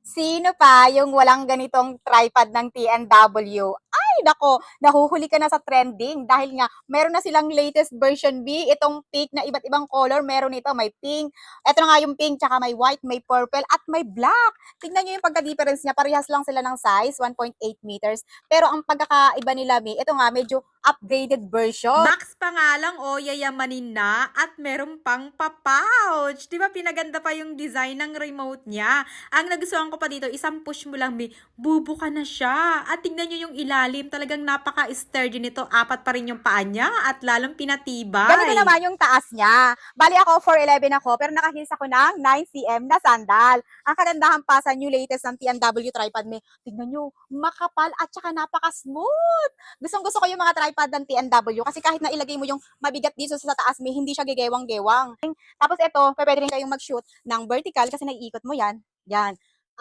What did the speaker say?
Sino pa yung walang ganitong tripod ng TNW? Ay, nako, nahuhuli ka na sa trending dahil nga meron na silang latest version B, itong pink na iba't ibang color, meron ito, may pink, eto na nga yung pink, tsaka may white, may purple, at may black. Tignan nyo yung pagka-difference niya, parehas lang sila ng size, 1.8 meters, pero ang pagkakaiba nila, ito nga, medyo upgraded version. Max pa nga lang o yayamanin na at meron pang pa-pouch. Di ba pinaganda pa yung design ng remote niya? Ang nagustuhan ko pa dito, isang push mo lang, bubuka na siya. At tingnan nyo yung ilalim, talagang napaka-sturdy nito. Apat pa rin yung paa niya at lalong pinatibay. Ganito naman yung taas niya. Bali ako, 4'11 ako, pero nakahils ako ng 9cm na sandal. Ang kagandahan pa sa new latest ng TNW tripod may, tignan nyo, makapal at saka napaka-smooth. Gustong-gusto ko yung mga tripod ng TNW kasi kahit na ilagay mo yung mabigat dito sa taas, may hindi siya gegewang-gewang. Tapos ito, pwede rin kayong mag-shoot ng vertical kasi naiikot mo yan. Yan.